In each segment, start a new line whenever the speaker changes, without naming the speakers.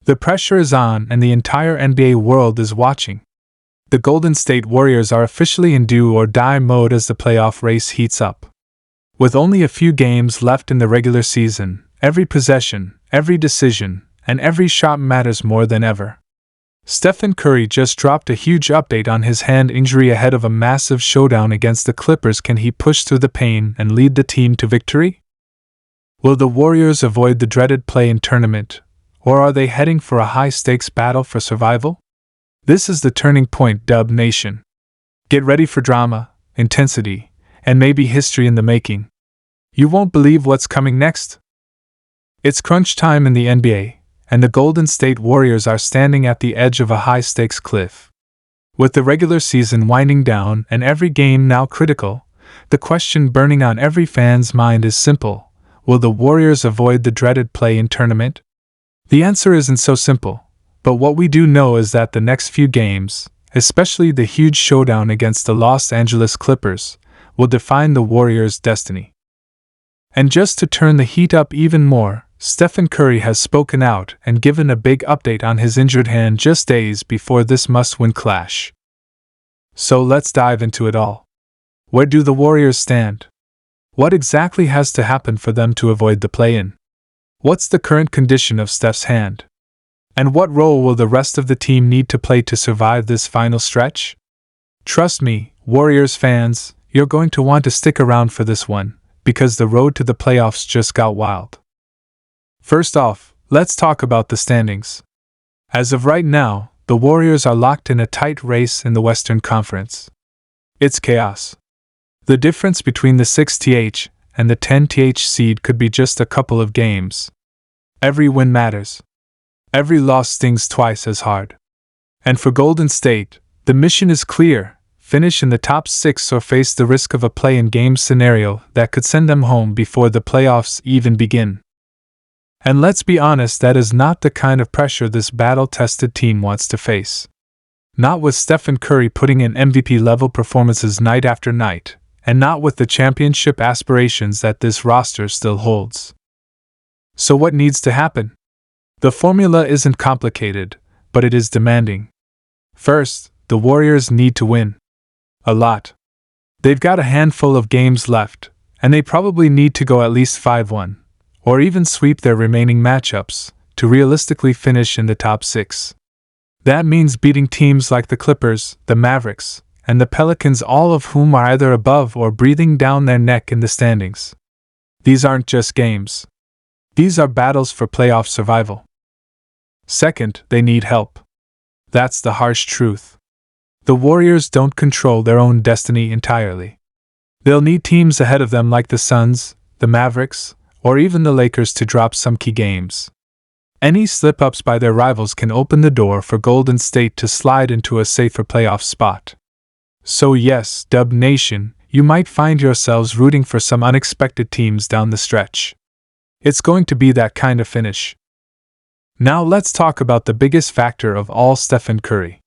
The pressure is on and the entire NBA world is watching. The Golden State Warriors are officially in do-or-die mode as the playoff race heats up. With only a few games left in the regular season, every possession, every decision, and every shot matters more than ever. Steph Curry just dropped a huge update on his hand injury ahead of a massive showdown against the Clippers. Can he push through the pain and lead the team to victory? Will the Warriors avoid the dreaded play-in tournament, or are they heading for a high-stakes battle for survival? This is the turning point, Dub Nation. Get ready for drama, intensity, and maybe history in the making. You won't believe what's coming next. It's crunch time in the NBA, and the Golden State Warriors are standing at the edge of a high-stakes cliff. With the regular season winding down and every game now critical, the question burning on every fan's mind is simple: will the Warriors avoid the dreaded play-in tournament? The answer isn't so simple. But what we do know is that the next few games, especially the huge showdown against the Los Angeles Clippers, will define the Warriors' destiny. And just to turn the heat up even more, Steph Curry has spoken out and given a big update on his injured hand just days before this must-win clash. So let's dive into it all. Where do the Warriors stand? What exactly has to happen for them to avoid the play-in? What's the current condition of Steph's hand? And what role will the rest of the team need to play to survive this final stretch? Trust me, Warriors fans, you're going to want to stick around for this one, because the road to the playoffs just got wild. First off, let's talk about the standings. As of right now, the Warriors are locked in a tight race in the Western Conference. It's chaos. The difference between the 6th and the 10th seed could be just a couple of games. Every win matters. Every loss stings twice as hard. And for Golden State, the mission is clear: finish in the top 6 or face the risk of a play-in game scenario that could send them home before the playoffs even begin. And let's be honest, that is not the kind of pressure this battle-tested team wants to face. Not with Steph Curry putting in MVP-level performances night after night, and not with the championship aspirations that this roster still holds. So what needs to happen? The formula isn't complicated, but it is demanding. First, the Warriors need to win. A lot. They've got a handful of games left, and they probably need to go at least 5-1, or even sweep their remaining matchups, to realistically finish in the top 6. That means beating teams like the Clippers, the Mavericks, and the Pelicans, all of whom are either above or breathing down their neck in the standings. These aren't just games. These are battles for playoff survival. Second, they need help. That's the harsh truth. The Warriors don't control their own destiny entirely. They'll need teams ahead of them like the Suns, the Mavericks, or even the Lakers to drop some key games. Any slip-ups by their rivals can open the door for Golden State to slide into a safer playoff spot. So yes, Dub Nation, you might find yourselves rooting for some unexpected teams down the stretch. It's going to be that kind of finish. Now let's talk about the biggest factor of all, Steph Curry.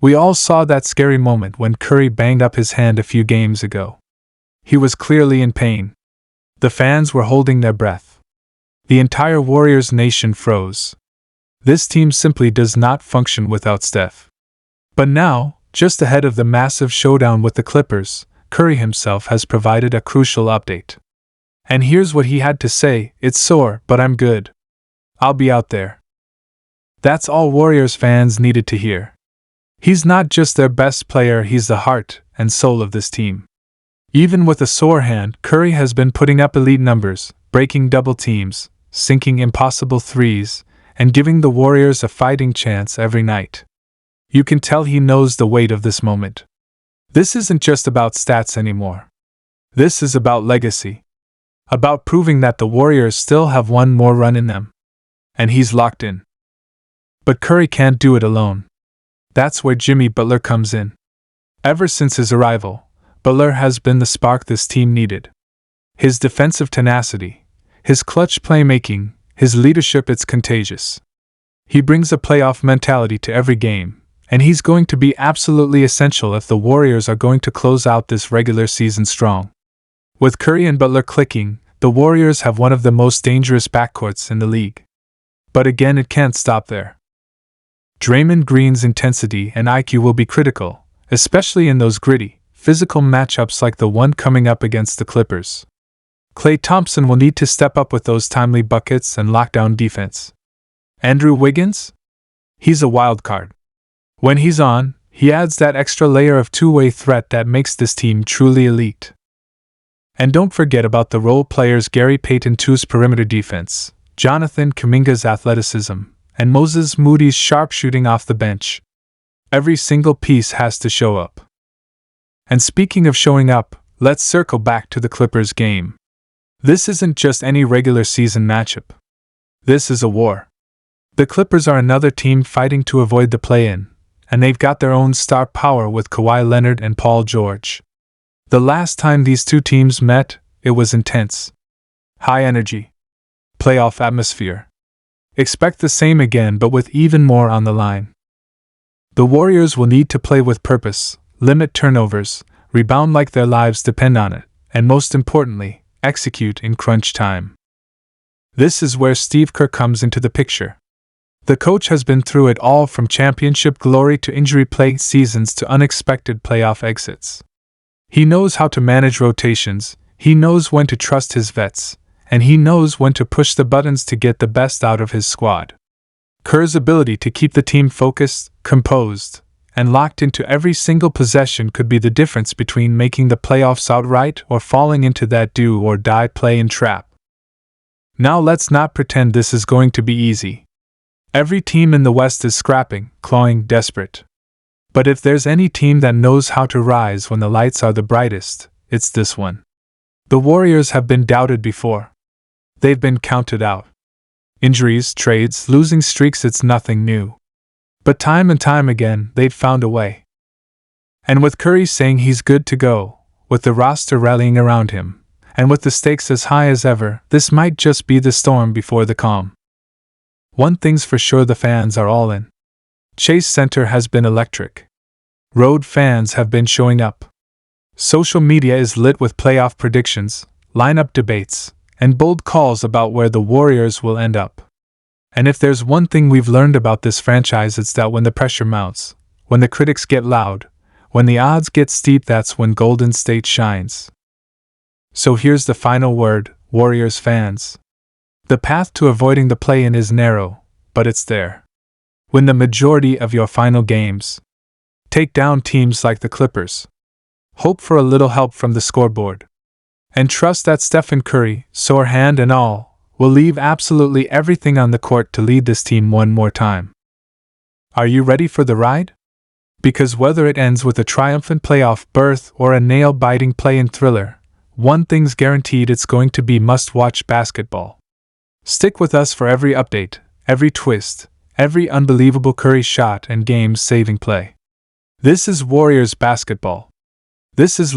We all saw that scary moment when Curry banged up his hand a few games ago. He was clearly in pain. The fans were holding their breath. The entire Warriors nation froze. This team simply does not function without Steph. But now, just ahead of the massive showdown with the Clippers, Curry himself has provided a crucial update. And here's what he had to say: "It's sore, but I'm good. I'll be out there." That's all Warriors fans needed to hear. He's not just their best player, he's the heart and soul of this team. Even with a sore hand, Curry has been putting up elite numbers, breaking double teams, sinking impossible threes, and giving the Warriors a fighting chance every night. You can tell he knows the weight of this moment. This isn't just about stats anymore. This is about legacy. About proving that the Warriors still have one more run in them. And he's locked in. But Curry can't do it alone. That's where Jimmy Butler comes in. Ever since his arrival, Butler has been the spark this team needed. His defensive tenacity, his clutch playmaking, his leadership, it's contagious. He brings a playoff mentality to every game, and he's going to be absolutely essential if the Warriors are going to close out this regular season strong. With Curry and Butler clicking, the Warriors have one of the most dangerous backcourts in the league. But again, it can't stop there. Draymond Green's intensity and IQ will be critical, especially in those gritty, physical matchups like the one coming up against the Clippers. Klay Thompson will need to step up with those timely buckets and lockdown defense. Andrew Wiggins? He's a wild card. When he's on, he adds that extra layer of two-way threat that makes this team truly elite. And don't forget about the role players Gary Payton II's perimeter defense, Jonathan Kuminga's athleticism, and Moses Moody's sharpshooting off the bench. Every single piece has to show up. And speaking of showing up, let's circle back to the Clippers game. This isn't just any regular season matchup. This is a war. The Clippers are another team fighting to avoid the play-in, and they've got their own star power with Kawhi Leonard and Paul George. The last time these two teams met, it was intense. High energy. Playoff atmosphere. Expect the same again, but with even more on the line. The Warriors will need to play with purpose, limit turnovers, rebound like their lives depend on it, and most importantly, execute in crunch time. This is where Steve Kerr comes into the picture. The coach has been through it all, from championship glory to injury-plagued seasons to unexpected playoff exits. He knows how to manage rotations, he knows when to trust his vets, and he knows when to push the buttons to get the best out of his squad. Kerr's ability to keep the team focused, composed, and locked into every single possession could be the difference between making the playoffs outright or falling into that do-or-die play-in trap. Now let's not pretend this is going to be easy. Every team in the West is scrapping, clawing, desperate. But if there's any team that knows how to rise when the lights are the brightest, it's this one. The Warriors have been doubted before. They've been counted out. Injuries, trades, losing streaks, it's nothing new. But time and time again, they've found a way. And with Curry saying he's good to go, with the roster rallying around him, and with the stakes as high as ever, this might just be the storm before the calm. One thing's for sure, the fans are all in. Chase Center has been electric. Road fans have been showing up. Social media is lit with playoff predictions, lineup debates, and bold calls about where the Warriors will end up. And if there's one thing we've learned about this franchise, it's that when the pressure mounts, when the critics get loud, when the odds get steep, that's when Golden State shines. So here's the final word, Warriors fans. The path to avoiding the play-in is narrow, but it's there. Win the majority of your final games. Take down teams like the Clippers. Hope for a little help from the scoreboard. And trust that Steph Curry, sore hand and all, will leave absolutely everything on the court to lead this team one more time. Are you ready for the ride? Because whether it ends with a triumphant playoff berth or a nail-biting play-in thriller, one thing's guaranteed: it's going to be must-watch basketball. Stick with us for every update, every twist, every unbelievable Curry shot and game-saving play. This is Warriors basketball. This is